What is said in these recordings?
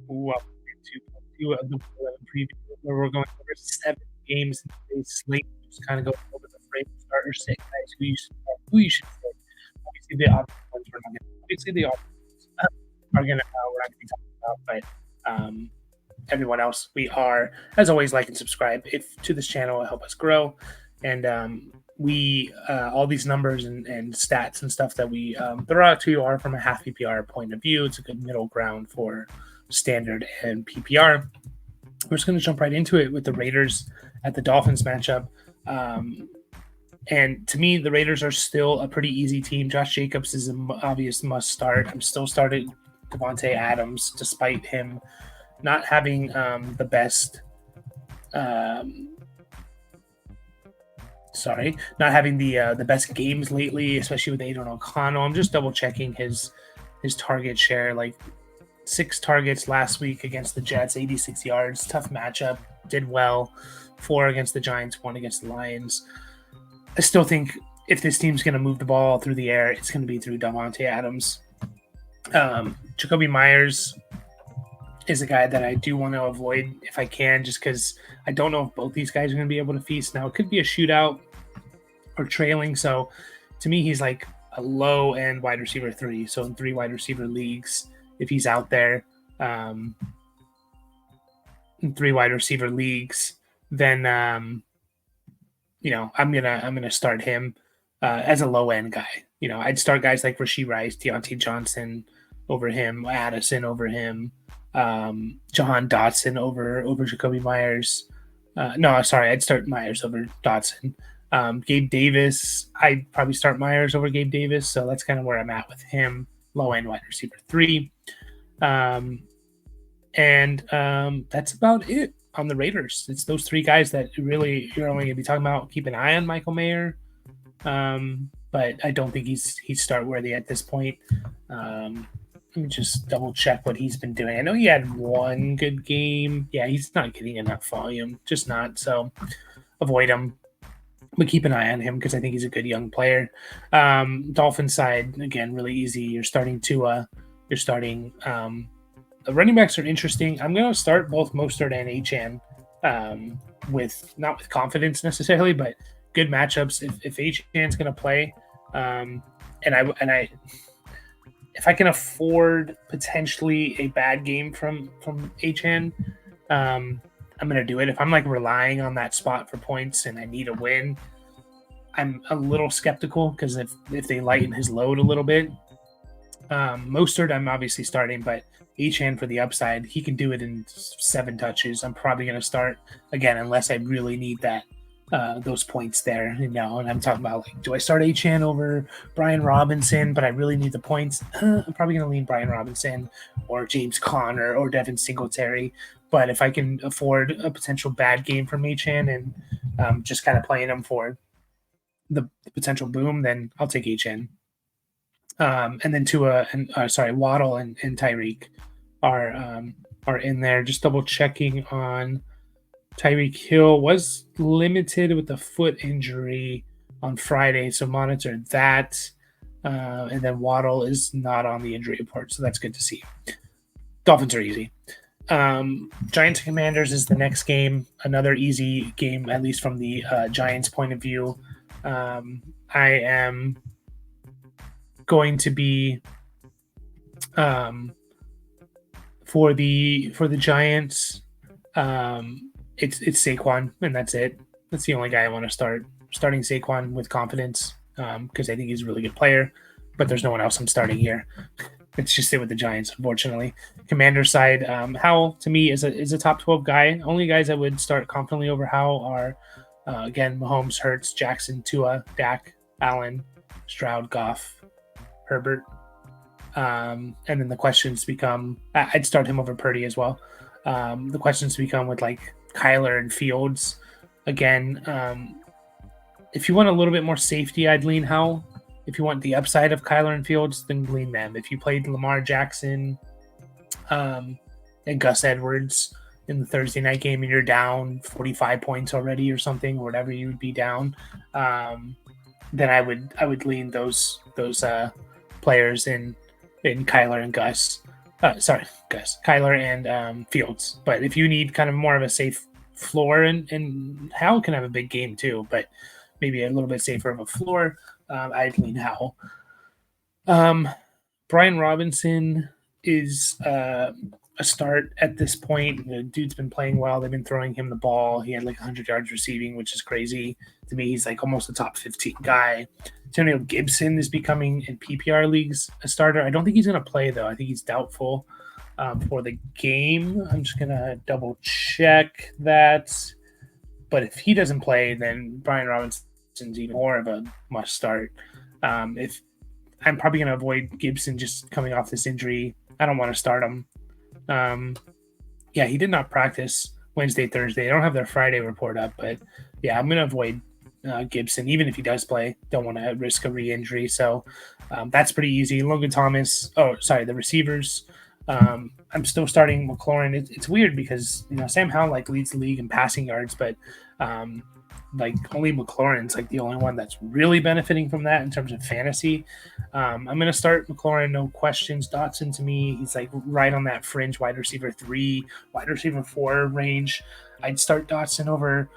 Welcome into part two of the 11 preview, where we're going over 7 games in today's slate. Just kind of go over the frame starter set, guys, who you should start. Obviously, the obvious ones we're not going to be talking about, but everyone else, we are, as always, like and subscribe if to this channel. Will help us grow. And we all these numbers and stats and stuff that we throw out to you are from a half PPR point of view. It's a good middle ground for standard and PPR. We're just going to jump right into it with the Raiders at the Dolphins matchup. And to me, the Raiders are still a pretty easy team. Josh Jacobs is an obvious must start. I'm still starting Devontae Adams, despite him not having the best. Not having the best games lately, especially with Aidan O'Connell. I'm just double checking his target share. Like 6 targets last week against the Jets, 86 yards, tough matchup, did well. 4 against the Giants, 1 against the Lions. I still think if this team's going to move the ball through the air, it's going to be through Devontae Adams. Jacoby Myers is a guy that I do want to avoid if I can, just because I don't know if both these guys are going to be able to feast. Now, it could be a shootout or trailing. So, to me, he's like a low-end wide receiver 3. So, in 3 wide receiver leagues, if he's out there in 3 wide receiver leagues, then I'm gonna start him as a low-end guy. I'd start guys like Rashee Rice, Deontay Johnson over him, Addison over him, Jahan Dotson over Jacoby Myers. I'd start Myers over Dotson. Gabe Davis, I'd probably start Myers over Gabe Davis. So that's kind of where I'm at with him. Low-end wide receiver 3. That's about it on the Raiders. It's those 3 guys that really you're only going to be talking about. Keep an eye on Michael Mayer. But I don't think he's start worthy at this point. Let me just double check what he's been doing. I know he had 1 good game. Yeah, he's not getting enough volume, just not. So avoid him, but keep an eye on him because I think he's a good young player. Dolphins side, again, really easy. You're starting Tua. You're starting the running backs are interesting. I'm going to start both Mostert and Achane not with confidence necessarily, but good matchups. If Achane's going to play, if I can afford potentially a bad game from Achane, I'm going to do it. If I'm like relying on that spot for points and I need a win, I'm a little skeptical because if they lighten his load a little bit, Mostert I'm obviously starting, but Achane for the upside, he can do it in 7 touches. I'm probably going to start again unless I really need that those points there, and I'm talking about like, do I start Achane over Brian Robinson, but I really need the points? I'm probably going to lean Brian Robinson or James Conner or Devin Singletary. But if I can afford a potential bad game from Achane and just kind of playing him for the potential boom, then I'll take Achane. And then Waddle and Tyreek are in there. Just double checking on Tyreek Hill was limited with a foot injury on Friday, so monitor that. And then Waddle is not on the injury report, so that's good to see. Dolphins are easy. Giants and Commanders is the next game. Another easy game, at least from the Giants' point of view. I am going to be for the Giants. It's Saquon, and that's it. That's the only guy I want to start. Starting Saquon with confidence because I think he's a really good player, but there's no one else I'm starting here. It's just it with the Giants, unfortunately. Commander side, Howell to me is a top 12 guy. Only guys I would start confidently over Howell are again Mahomes, Hurts, Jackson, Tua, Dak, Allen, Stroud, Goff, Herbert. And then the questions become I'd start him over Purdy as well. The questions become with like Kyler and Fields. Again, if you want a little bit more safety, I'd lean Howell. If you want the upside of Kyler and Fields, then lean them. If you played Lamar Jackson and Gus Edwards in the Thursday night game and you're down 45 points already or something, or whatever you would be down, then I would lean those players in Kyler and Gus. Sorry, guys, Kyler and Fields. But if you need kind of more of a safe floor, and Howell can have a big game too, but maybe a little bit safer of a floor, I'd lean Howell. Brian Robinson is a start at this point. The dude's been playing well. They've been throwing him the ball. He had like 100 yards receiving, which is crazy. To me, he's like almost a top 15 guy. Antonio Gibson is becoming in PPR leagues a starter. I don't think he's going to play, though. I think he's doubtful for the game. I'm just going to double check that. But if he doesn't play, then Brian Robinson's even more of a must start. If I'm probably going to avoid Gibson just coming off this injury. I don't want to start him. Yeah, he did not practice Wednesday, Thursday. I don't have their Friday report up, but yeah, I'm going to avoid Gibson, even if he does play. Don't want to risk a re-injury. So that's pretty easy. Logan Thomas. Oh, sorry, the receivers. I'm still starting McLaurin. It's weird because Sam Howell like leads the league in passing yards, but like only McLaurin's like the only one that's really benefiting from that in terms of fantasy. I'm going to start McLaurin, no questions. Dotson to me, he's like right on that fringe wide receiver 3, wide receiver 4 range. I'd start Dotson over,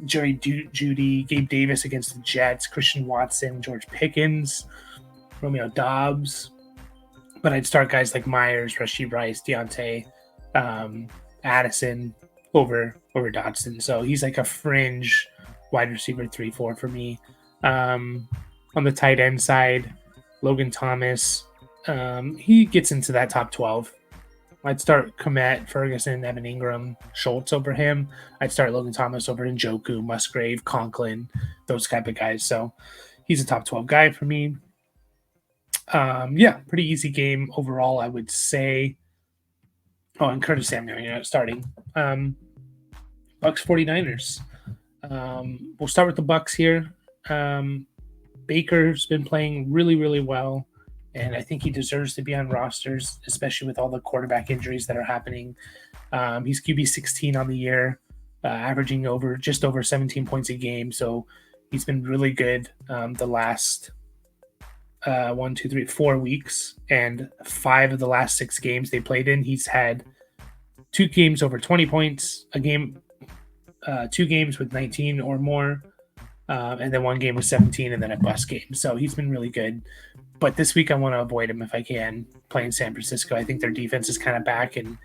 Jerry Jeudy, Gabe Davis against the Jets, Christian Watson, George Pickens, Romeo Doubs. But I'd start guys like Myers, Rashee Rice, Deontay, Addison over Dotson. So he's like a fringe wide receiver 3-4 for me. On the tight end side, Logan Thomas, he gets into that top 12. I'd start Komet, Ferguson, Evan Ingram, Schultz over him. I'd start Logan Thomas over Njoku, Musgrave, Conklin, those type of guys. So he's a top 12 guy for me. Yeah, pretty easy game overall, I would say. Oh, and Curtis Samuel, starting. Bucs 49ers. We'll start with the Bucs here. Baker's been playing really, really well, and I think he deserves to be on rosters, especially with all the quarterback injuries that are happening. He's QB 16 on the year, averaging just over 17 points a game, so he's been really good the last 4 weeks, and 5 of the last 6 games they played in, he's had 2 games over 20 points, a game, 2 games with 19 or more, and then 1 game with 17, and then a bust game. So he's been really good. But this week I want to avoid him if I can, playing San Francisco. I think their defense is kind of back and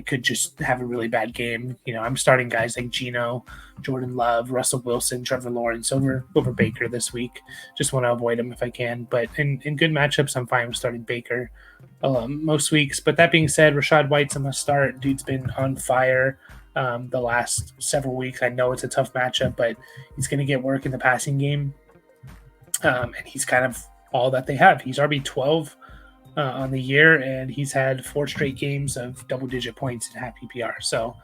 could just have a really bad game. I'm starting guys like Geno, Jordan Love, Russell Wilson, Trevor Lawrence over Baker this week. Just want to avoid him if I can. But in good matchups, I'm fine with starting Baker most weeks. But that being said, Rachaad White's a must start. Dude's been on fire the last several weeks. I know it's a tough matchup, but he's going to get work in the passing game. And he's kind of all that they have. He's RB12 on the year, and he's had 4 straight games of double-digit points in half PPR. So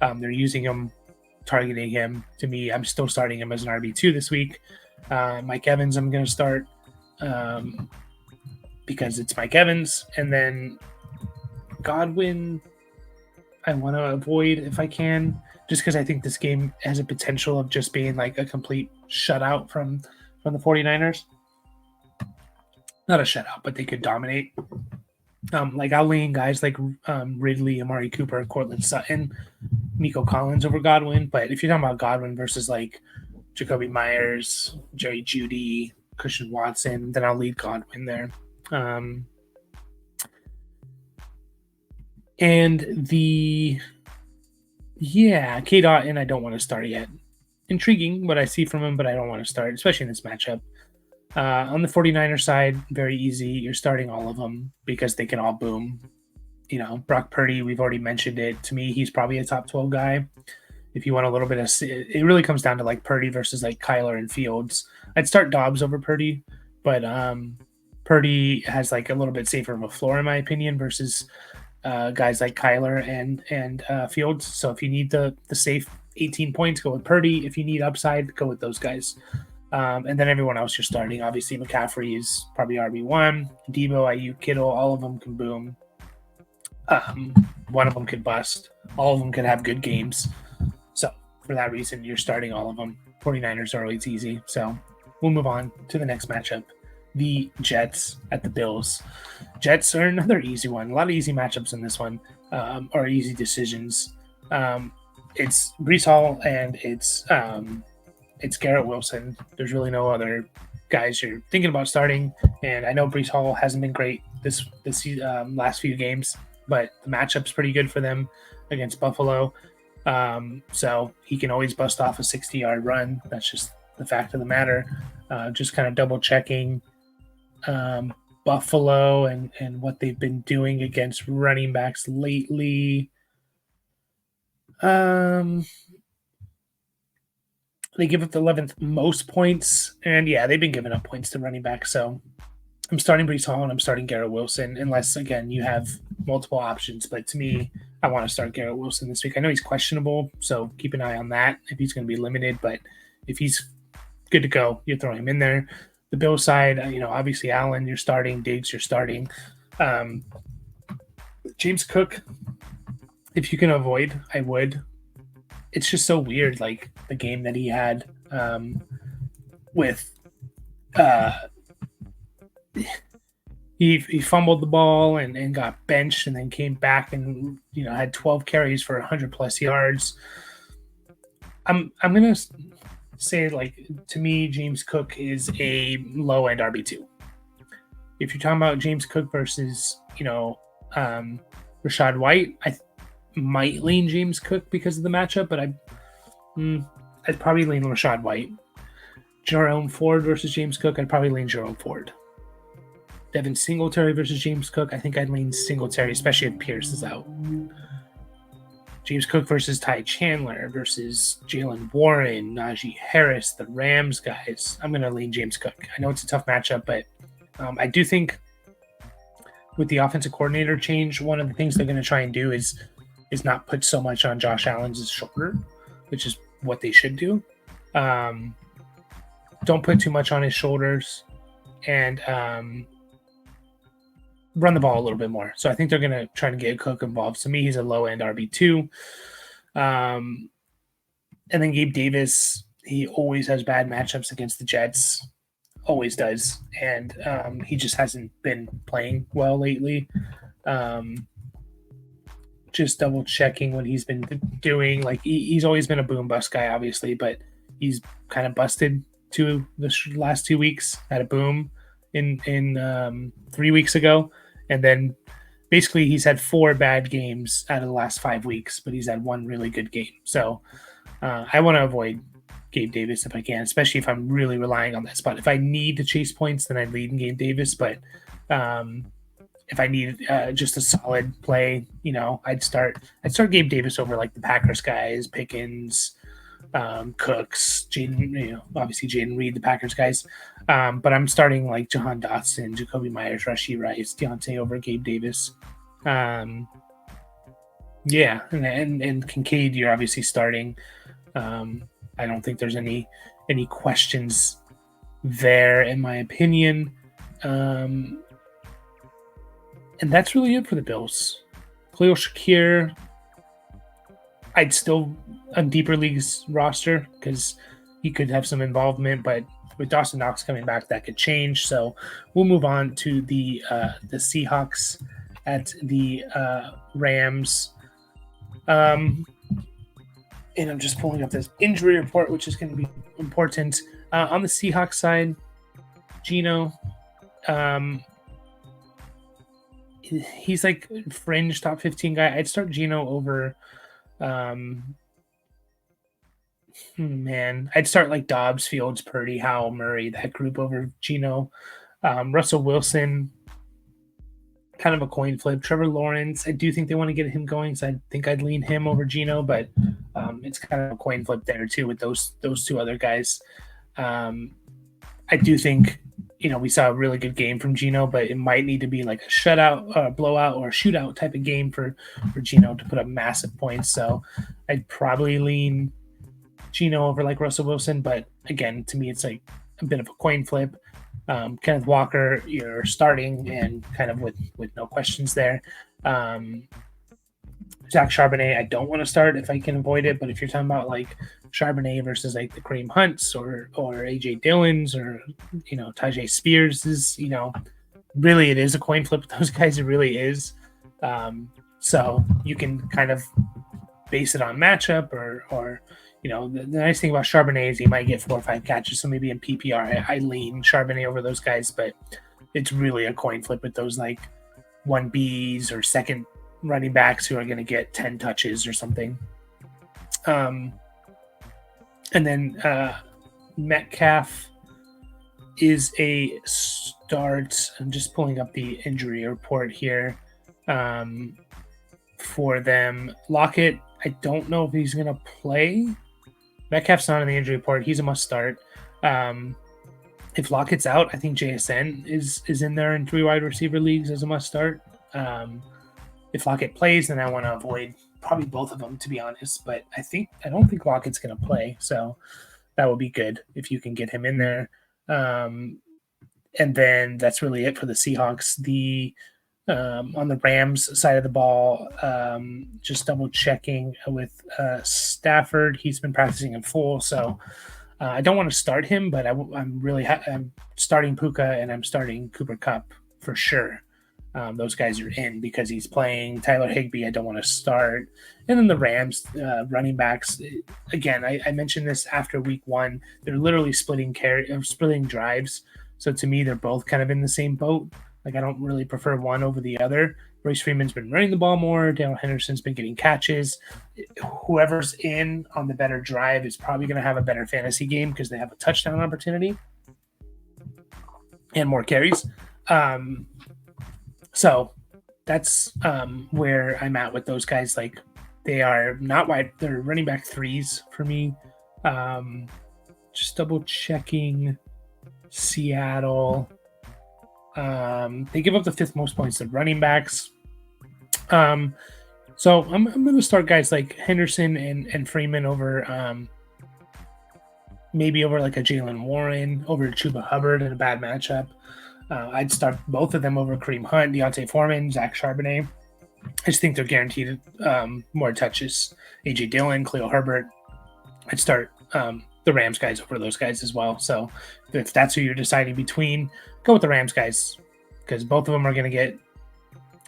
they're using him, targeting him. To me, I'm still starting him as an RB2 this week. Mike Evans, I'm going to start because it's Mike Evans. And then Godwin, I want to avoid if I can, just because I think this game has a potential of just being like a complete shutout from the 49ers. Not a shutout, but they could dominate. I'll lean guys like Ridley, Amari Cooper, Cortland Sutton, Nico Collins over Godwin. But if you're talking about Godwin versus like Jacoby Myers, Jerry Jeudy, Christian Watson, then I'll lead Godwin there. And K-Dot, and I don't want to start yet. Intriguing what I see from him, but I don't want to start, especially in this matchup. On the 49ers side, very easy. You're starting all of them because they can all boom. Brock Purdy, we've already mentioned it. To me, he's probably a top 12 guy. If you want a little bit of, it really comes down to like Purdy versus like Kyler and Fields. I'd start Dobbs over Purdy, but Purdy has like a little bit safer of a floor in my opinion versus guys like Kyler and Fields. So if you need the safe 18 points, go with Purdy. If you need upside, go with those guys. And then everyone else you're starting. Obviously, McCaffrey is probably RB1. Debo, Ayuk, Kittle, all of them can boom. One of them could bust. All of them could have good games. So for that reason, you're starting all of them. 49ers are always easy. So we'll move on to the next matchup. the Jets at the Bills. Jets are another easy one. A lot of easy matchups in this one, or easy decisions. It's Brees Hall and it's Garrett Wilson. There's really no other guys you're thinking about starting. And I know Brees Hall hasn't been great this last few games, but the matchup's pretty good for them against Buffalo. So he can always bust off a 60-yard run. That's just the fact of the matter. Just kind of double checking Buffalo and what they've been doing against running backs lately. They give up the 11th most points, and yeah, they've been giving up points to running backs. So I'm starting Brees Hall and I'm starting Garrett Wilson, unless again you have multiple options. But to me, I want to start Garrett Wilson this week. I know he's questionable, so keep an eye on that if he's going to be limited. But if he's good to go, you throw him in there. The Bills side, obviously Allen, you're starting. Diggs, you're starting. James Cook, if you can avoid, I would. It's just so weird, like the game that he had with he fumbled the ball and got benched and then came back and had 12 carries for 100 plus yards. I'm gonna say, like, to me, James Cook is a low end RB2. If you're talking about James Cook versus Rachaad White, I might lean James Cook because of the matchup, but I'd probably lean Rachaad White. Jerome Ford versus James Cook, I'd probably lean Jerome Ford. Devin Singletary versus James Cook, I think I'd lean Singletary, especially if Pierce is out. James Cook versus Ty Chandler versus Jalen Warren, Najee Harris, the Rams guys. I'm going to lean James Cook. I know it's a tough matchup, but I do think with the offensive coordinator change, one of the things they're going to try and do is not put so much on Josh Allen's shoulder, which is what they should do. Don't put too much on his shoulders and run the ball a little bit more. So I think they're going to try to get Cook involved. To me, he's a low-end RB2. And then Gabe Davis, he always has bad matchups against the Jets. Always does. And he just hasn't been playing well lately. Just double-checking what he's been doing. Like, he's always been a boom-bust guy, obviously, but he's kind of busted the last 2 weeks. Had a boom in 3 weeks ago, and then basically he's had 4 bad games out of the last 5 weeks, but he's had 1 really good game. So I want to avoid Gabe Davis if I can, especially if I'm really relying on that spot. If I need to chase points, then I'd lead in Gabe Davis, but if I need just a solid play, I'd start Gabe Davis over like the Packers guys, Pickens, Cooks, Jaden, obviously Jaden Reed, the Packers guys. But I'm starting like Jahan Dotson, Jacoby Myers, Rashee Rice, Deontay over Gabe Davis. And Kincaid, you're obviously starting. I don't think there's any questions there, in my opinion. And that's really it for the Bills. Khalil Shakir, I'd still on deeper leagues roster because he could have some involvement, but with Dawson Knox coming back, that could change. So we'll move on to the Seahawks at the Rams. And I'm just pulling up this injury report, which is going to be important. On the Seahawks side, Geno, he's like fringe top 15 guy. I'd start Geno over I'd start like Dobbs, Fields, Purdy, Howell, Murray, that group over Geno. Russell Wilson, kind of a coin flip. Trevor Lawrence, I do think they want to get him going, so I think I'd lean him over Geno, but it's kind of a coin flip there too with those 2 other guys. I do think we saw a really good game from Geno, but it might need to be like a shutout, blowout, or a shootout type of game for Geno to put up massive points. So I'd probably lean Geno over like Russell Wilson, but again, to me, it's like a bit of a coin flip. Kenneth Walker, you're starting and kind of with no questions there. Zach Charbonnet, I don't want to start if I can avoid it. But if you're talking about like Charbonnet versus like the Kareem Hunts or AJ Dillons or Tajay Spears is really it is a coin flip with those guys. It really is. So you can kind of base it on matchup or the nice thing about Charbonnet is he might get 4 or 5 catches. So maybe in PPR, I lean Charbonnet over those guys, but it's really a coin flip with those like 1Bs or second running backs who are going to get 10 touches or something. And then Metcalf is a start. I'm just pulling up the injury report here for them. Lockett, I don't know if he's going to play. Metcalf's not in the injury report. He's a must start. If Lockett's out, I think JSN is in there in 3 wide receiver leagues as a must start. If Lockett plays, then I want to avoid probably both of them, to be honest. But I don't think Lockett's going to play, so that would be good if you can get him in there. And then that's really it for the Seahawks. On the Rams side of the ball, just double checking with Stafford. He's been practicing in full, so I don't want to start him, but I'm starting Puka and I'm starting Cooper Kupp for sure. Those guys are in because he's playing. Tyler Higbee, I don't want to start. And then the Rams running backs, again, I mentioned this after week 1. They're literally splitting drives. So to me, they're both kind of in the same boat. Like I don't really prefer one over the other. Royce Freeman's been running the ball more. Daniel Henderson's been getting catches. Whoever's in on the better drive is probably going to have a better fantasy game because they have a touchdown opportunity and more carries. So that's where I'm at with those guys. Like they are not wide. They're running back 3s for me. Just double checking Seattle. They give up the 5th most points to running backs. So I'm going to start guys like Henderson and Freeman over maybe over like a Jalen Warren, over Chuba Hubbard in a bad matchup. I'd start both of them over Kareem Hunt, Deontay Foreman, Zach Charbonnet. I just think they're guaranteed more touches. AJ Dillon, Khalil Herbert. I'd start the Rams guys over those guys as well. So if that's who you're deciding between, go with the Rams guys because both of them are going to get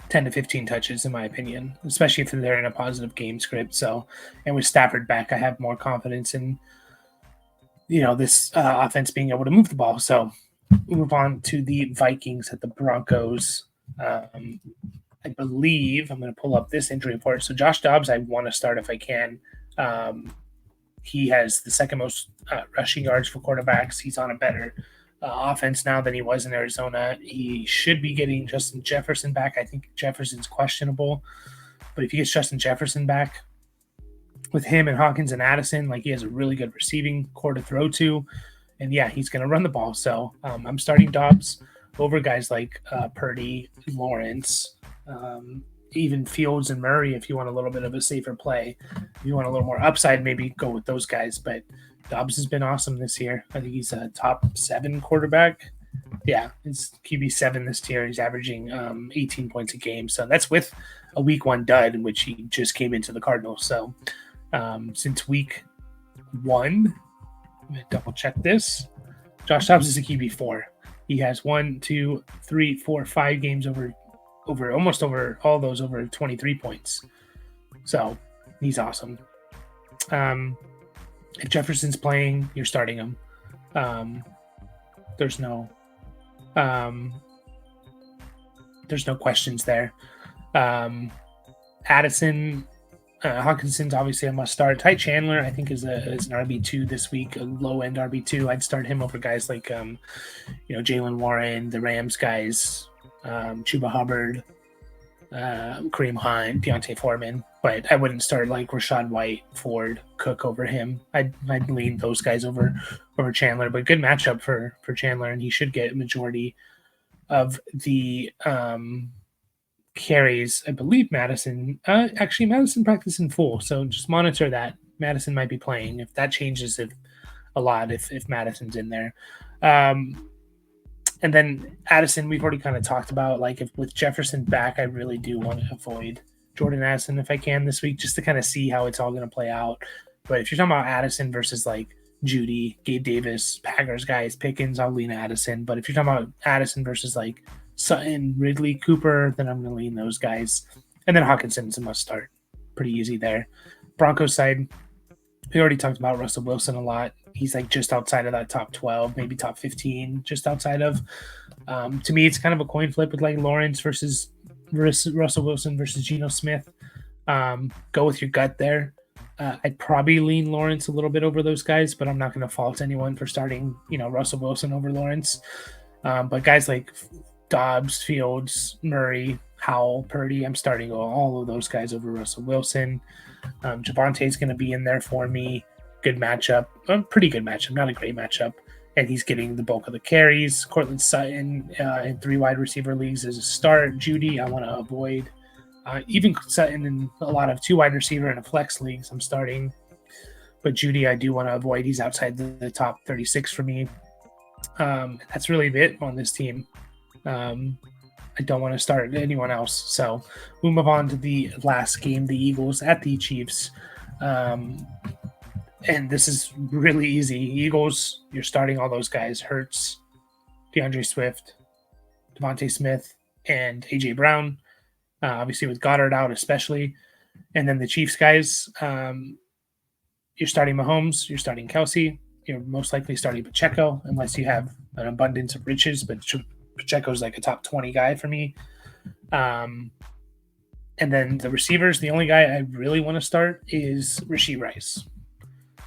10 to 15 touches in my opinion, especially if they're in a positive game script. So, and with Stafford back, I have more confidence in, this offense being able to move the ball. So move on to the Vikings at the Broncos. I believe I'm going to pull up this injury report. So Josh Dobbs, I want to start if I can. He has the second most rushing yards for quarterbacks. He's on a better offense now than he was in Arizona. He should be getting Justin Jefferson back. I think Jefferson's questionable. But if he gets Justin Jefferson back with him and Hawkins and Addison, like he has a really good receiving core to throw to. And yeah, he's going to run the ball. So I'm starting Dobbs over guys like Purdy, Lawrence, even Fields and Murray if you want a little bit of a safer play. If you want a little more upside, maybe go with those guys. But Dobbs has been awesome this year. I think he's a top 7 quarterback. Yeah, it's QB 7 this year. He's averaging 18 points a game. So that's with a week 1 dud in which he just came into the Cardinals. So since week 1, I'm going to double check this. Josh Dobbs is a QB 4. He has 5 games over all those over 23 points. So he's awesome. If Jefferson's playing, you're starting him. There's no questions there. Addison, Hawkinson's obviously a must start. Ty Chandler, I think, is an RB2 this week, a low end RB2. I'd start him over guys like Jalen Warren, the Rams guys, Chuba Hubbard, Kareem Hunt, Deontay Foreman. But I wouldn't start like Rachaad White, Ford, Cook over him. I'd lean those guys over Chandler. But good matchup for Chandler, and he should get a majority of the carries. I believe Madison practiced in full, so just monitor that. Madison might be playing. If that changes a lot, if Madison's in there. And then Addison, we've already kind of talked about, like, if with Jefferson back, I really do want to avoid Jordan Addison if I can this week, just to kind of see how it's all going to play out. But if you're talking about Addison versus like Judy, Gabe Davis, Packers guys, Pickens, I'll lean Addison. But if you're talking about Addison versus like Sutton, Ridley, Cooper, then I'm going to lean those guys. And then Hawkinson's a must start. Pretty easy there. Broncos side, we already talked about Russell Wilson a lot. He's like just outside of that top 12, maybe top 15, just outside of. To me, it's kind of a coin flip with like Lawrence versus Russell Wilson versus Geno Smith. Go with your gut there. I'd probably lean Lawrence a little bit over those guys, but I'm not going to fault anyone for starting, Russell Wilson over Lawrence. But guys like Dobbs, Fields, Murray, Howell, Purdy, I'm starting all of those guys over Russell Wilson. Javonte's going to be in there for me. Good matchup. Pretty good matchup, not a great matchup. And he's getting the bulk of the carries. Cortland Sutton in 3 wide receiver leagues as a start. Judy, I want to avoid. Even Sutton in a lot of 2 wide receiver and a flex leagues, I'm starting. But Judy, I do want to avoid. He's outside the top 36 for me. That's really it on this team. I don't want to start anyone else. So we'll move on to the last game, the Eagles at the Chiefs. And this is really easy. Eagles, you're starting all those guys. Hurts, DeAndre Swift, Devontae Smith, and A.J. Brown. Obviously with Goddard out especially. And then the Chiefs guys, you're starting Mahomes, you're starting Kelsey, you're most likely starting Pacheco, unless you have an abundance of riches, but Pacheco's like a top 20 guy for me. And then the receivers, the only guy I really want to start is Rashee Rice.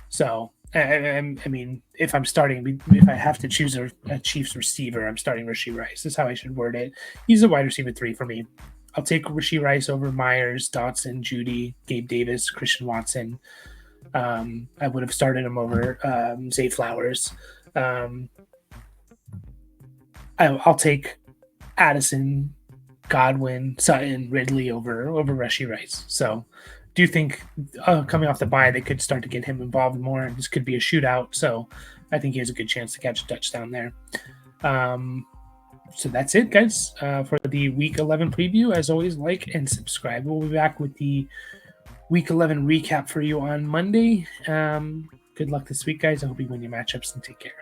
So, I mean, if I have to choose a Chiefs receiver, I'm starting Rashee Rice. That's how I should word it. He's a wide receiver 3 for me. I'll take Rashee Rice over Myers, Dotson, Judy, Gabe Davis, Christian Watson. I would have started him over Zay Flowers. I'll take Addison, Godwin, Sutton, Ridley over Rashee Rice. So do you think coming off the bye, they could start to get him involved more? This could be a shootout. So I think he has a good chance to catch a touchdown there. So that's it, guys, for the Week 11 preview. As always, like and subscribe. We'll be back with the Week 11 recap for you on Monday. Good luck this week, guys. I hope you win your matchups and take care.